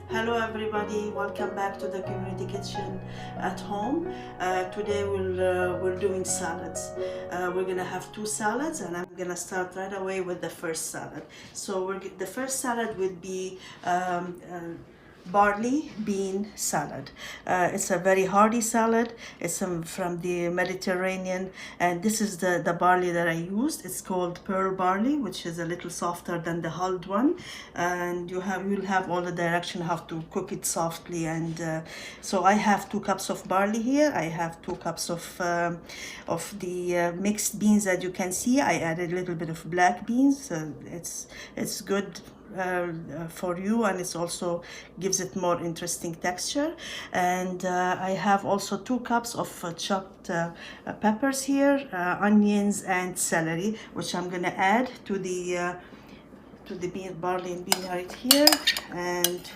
Hello everybody, welcome back to the community kitchen at home. Today we're doing salads. We're gonna have two salads, and I'm gonna start right away with the first salad. So the first salad would be barley bean salad. It's a very hearty salad. It's from the Mediterranean, and this is the barley that I used. It's called pearl barley, which is a little softer than the hulled one, and you'll have all the direction how to cook it softly. And so I have 2 cups of barley here. I have 2 cups of the mixed beans that you can see. I added a little bit of black beans. It's good for you, and it's also gives it more interesting texture. And I have also 2 cups of chopped peppers here, onions and celery, which I'm gonna add to the barley and bean right here, and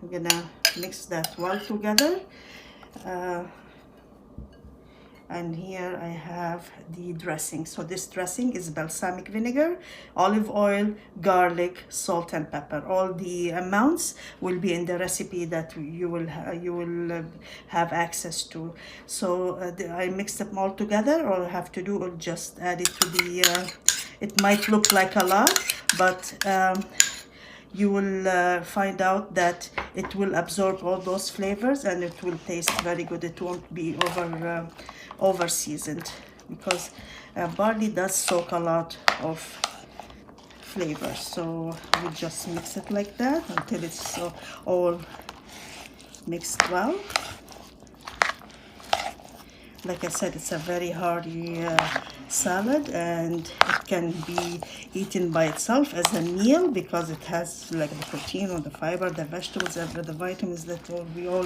I'm gonna mix that well together. And here I have the dressing. So this dressing is balsamic vinegar, olive oil, garlic, salt and pepper. All the amounts will be in the recipe that you will have access to. So I mixed them all together. All I have to do is just add it to the it might look like a lot, but you will find out that it will absorb all those flavors and it will taste very good. It won't be over seasoned, because barley does soak a lot of flavor. So we just mix it like that until it's all mixed well. Like I said, it's a very hearty salad, and it can be eaten by itself as a meal because it has like the protein or the fiber, the vegetables, the vitamins that we all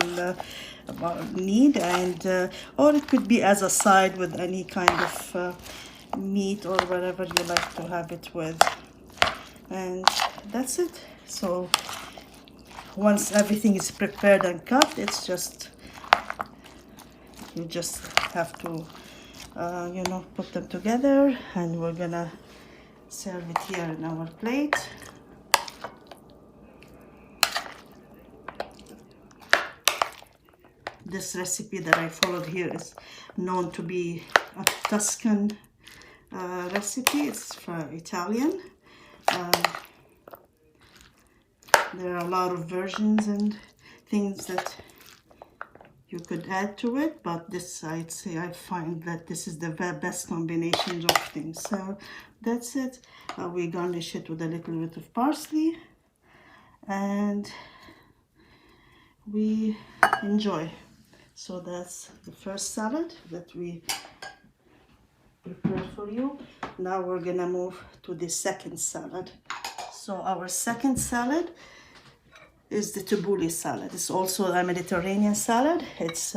need. And or it could be as a side with any kind of meat or whatever you like to have it with. And that's it. So once everything is prepared and cut, it's just you just have to put them together, and we're gonna serve it here in our plate. This recipe that I followed here is known to be a Tuscan recipe. It's from Italian. There are a lot of versions and things that you could add to it, but this, I'd say, I find that this is the best combination of things. So that's it. We garnish it with a little bit of parsley, and we enjoy. So that's the first salad that we prepared for you. Now we're gonna move to the second salad. So our second salad is the Tabouli salad. It's also a Mediterranean salad. It's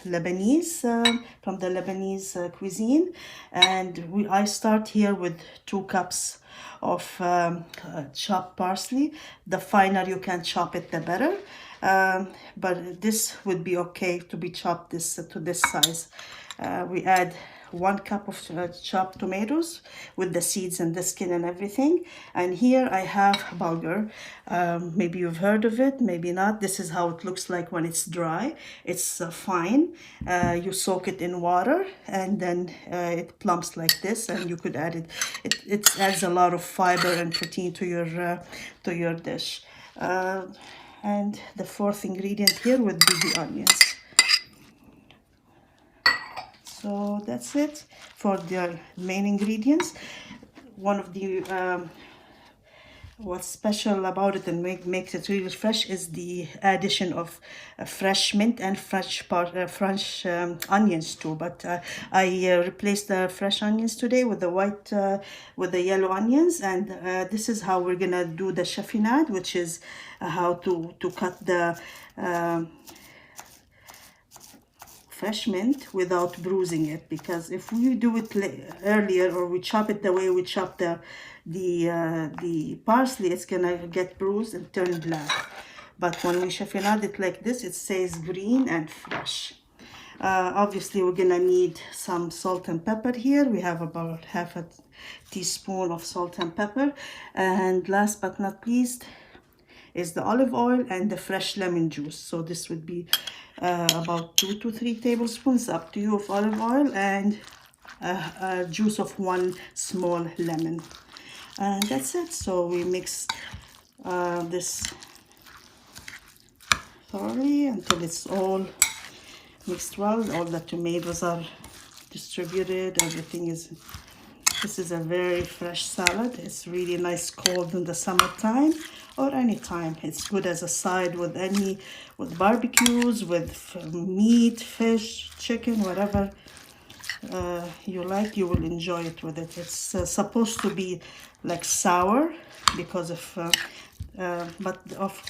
Lebanese, from the Lebanese cuisine. And I start here with 2 cups of chopped parsley. The finer you can chop it, the better. But this would be okay to be chopped to this size. We add 1 cup of chopped tomatoes with the seeds and the skin and everything. And here I have bulgur. Maybe you've heard of it, maybe not. This is how it looks like when it's dry. It's fine. You soak it in water, and then it plumps like this, and you could add it. It adds a lot of fiber and protein to your dish. And the fourth ingredient here would be the onions. So that's it for the main ingredients. One of the what's special about it and makes it really fresh is the addition of fresh mint and fresh onions too. But I replaced the fresh onions today with the yellow onions, and this is how we're gonna do the chiffonade, which is how to cut the fresh mint without bruising it. Because if we do it earlier, or we chop it the way we chop the parsley, it's gonna get bruised and turn black. But when we chiffonade it like this, it stays green and fresh. Obviously we're gonna need some salt and pepper here. We have about half a teaspoon of salt and pepper. And last but not least, is the olive oil and the fresh lemon juice. So this would be about 2 to 3 tablespoons, up to you, of olive oil, and juice of 1 small lemon. And that's it. So we mix this thoroughly until it's all mixed well. All the tomatoes are distributed. Everything is. This is a very fresh salad. It's really nice cold in the summertime or any time. It's good as a side with barbecues, with meat, fish, chicken, whatever you like. You will enjoy it with it. It's supposed to be like sour because of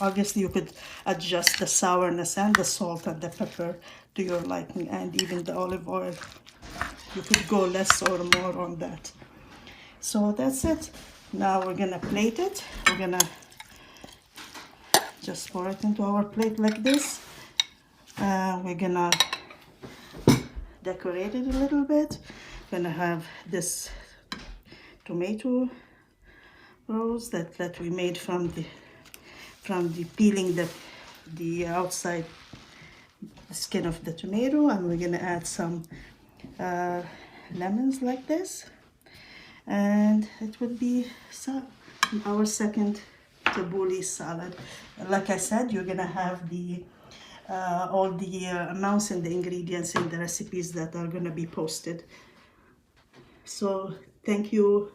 obviously you could adjust the sourness and the salt and the pepper to your liking, and even the olive oil. You could go less or more on that. So that's it. Now we're gonna plate it. We're gonna just pour it into our plate like this. We're gonna decorate it a little bit. Gonna have this tomato rolls that we made from the peeling the outside skin of the tomato, and we're gonna add some lemons like this, and it would be our second Tabouli salad. Like I said, you're gonna have the all the amounts and the ingredients in the recipes that are gonna be posted. So thank you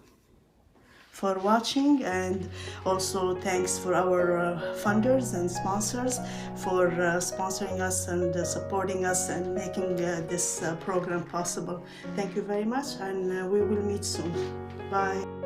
for watching, and also thanks for our funders and sponsors for sponsoring us and supporting us and making this program possible. Thank you very much, and we will meet soon. Bye.